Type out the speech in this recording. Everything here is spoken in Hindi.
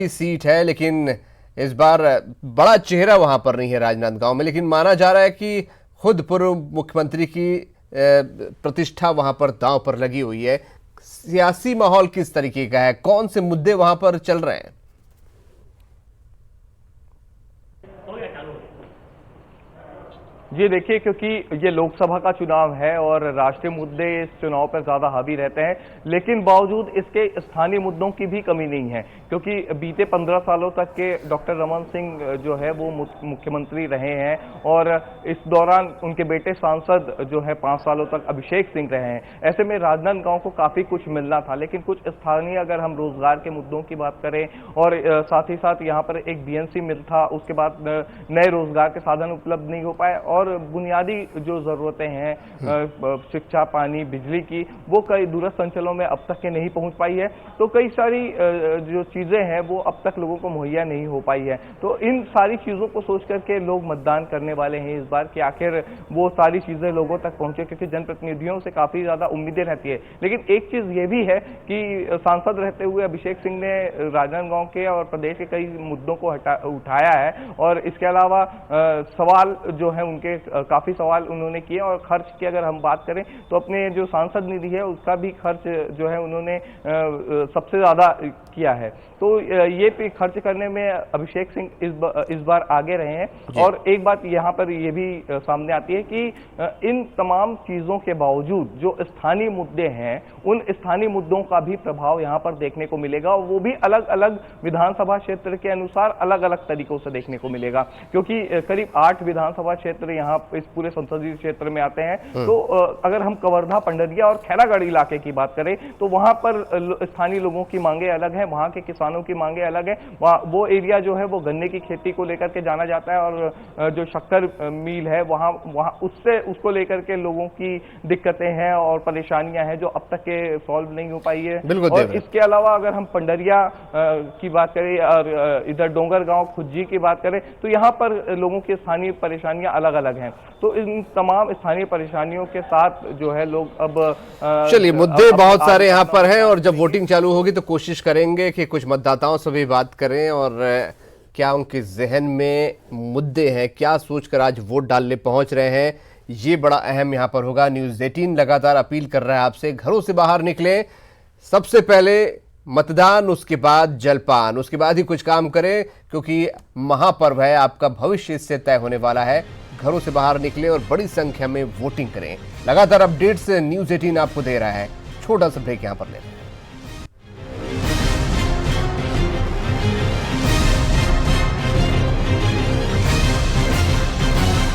की सीट है, लेकिन इस बार बड़ा चेहरा वहां पर नहीं है राजनांदगांव में। लेकिन माना जा रहा है कि खुद पूर्व मुख्यमंत्री की प्रतिष्ठा वहां पर दांव पर लगी हुई है। सियासी माहौल किस तरीके का है, कौन से मुद्दे वहां पर चल रहे हैं? जी देखिए, क्योंकि ये लोकसभा का चुनाव है और राष्ट्रीय मुद्दे इस चुनाव पर ज्यादा हावी रहते हैं, लेकिन बावजूद इसके स्थानीय मुद्दों की भी कमी नहीं है। क्योंकि बीते 15 सालों तक के डॉक्टर रमन सिंह जो है वो मुख्यमंत्री रहे हैं और इस दौरान उनके बेटे सांसद जो है 5 सालों तक अभिषेक सिंह रहे हैं। ऐसे में राजनांदगांव को काफी कुछ मिलना था, लेकिन कुछ स्थानीय अगर हम रोजगार के मुद्दों की बात करें और साथ ही साथ यहाँ पर एक बीएनसी मिल था, उसके बाद नए रोजगार के साधन उपलब्ध नहीं हो पाए और बुनियादी जो जरूरतें हैं शिक्षा, पानी, बिजली की, वो कई दूरस्थ अंचलों में अब तक के नहीं पहुंच पाई है। तो कई सारी जो चीजें हैं वो अब तक लोगों को मुहैया नहीं हो पाई है। तो इन सारी चीजों को सोच करके लोग मतदान करने वाले हैं इस बार कि आखिर वो सारी चीजें लोगों तक पहुंचे, क्योंकि जनप्रतिनिधियों से काफी ज्यादा उम्मीदें रहती है। लेकिन एक चीज ये भी है कि सांसद रहते हुए अभिषेक सिंह ने राजनांदगांव के और प्रदेश के कई मुद्दों को उठाया है और इसके अलावा सवाल जो है उनके काफी सवाल उन्होंने किए। और खर्च की अगर हम बात करें तो अपने जो सांसद निधि है उसका भी खर्च जो है उन्होंने सबसे ज्यादा किया है। तो ये खर्च करने में अभिषेक सिंह इस बार आगे रहे हैं। और एक बात यहाँ पर ये भी सामने आती है कि इन तमाम चीजों के बावजूद जो स्थानीय मुद्दे हैं उन स्थानीय मुद्दों का भी प्रभाव यहाँ पर देखने को मिलेगा, और वो भी अलग अलग विधानसभा क्षेत्र के अनुसार अलग अलग तरीकों से देखने को मिलेगा। क्योंकि करीब 8 विधानसभा क्षेत्र यहाँ इस पूरे संसदीय क्षेत्र में आते हैं। तो अगर हम कवर्धा, पंडरिया और खैरागढ़ इलाके की बात करें तो वहां पर स्थानीय लोगों की मांगे अलग हैं, वहां के किसानों की मांगे अलग है। वो एरिया जो है वो गन्ने की खेती को लेकर के जाना जाता है और जो शक्कर मिल है वहां उसको लेकर के लोगों की दिक्कतें हैं और परेशानियां हैं जो अब तक के सॉल्व नहीं हो पाई है। और इसके अलावा अगर हम पंडरिया की बात करें और इधर डोंगरगांव, खुज्जी की बात करें तो यहाँ पर लोगों की स्थानीय परेशानियां अलग अलग हैं। तो इन तमाम स्थानीय परेशानियों के साथ जो है लोग अब चलिए, मुद्दे बहुत सारे यहाँ पर हैं और जब वोटिंग चालू होगी तो कोशिश करेंगे कि कुछ मतदाताओं से भी बात करें और क्या उनके जहन में मुद्दे हैं, क्या सोचकर आज वोट डालने पहुंच रहे हैं, ये बड़ा अहम यहाँ पर होगा। न्यूज़ 18 लगातार अपील कर रहा है आपसे, घरों से बाहर निकलें, सबसे पहले मतदान, उसके बाद जलपान, उसके बाद ही कुछ काम करें, क्योंकि महापर्व है, आपका भविष्य इससे तय होने वाला है। घरों से बाहर निकले और बड़ी संख्या में वोटिंग करें। लगातार अपडेट्स न्यूज़ 18 आपको दे रहा है। छोटा सा ब्रेक यहां पर लें।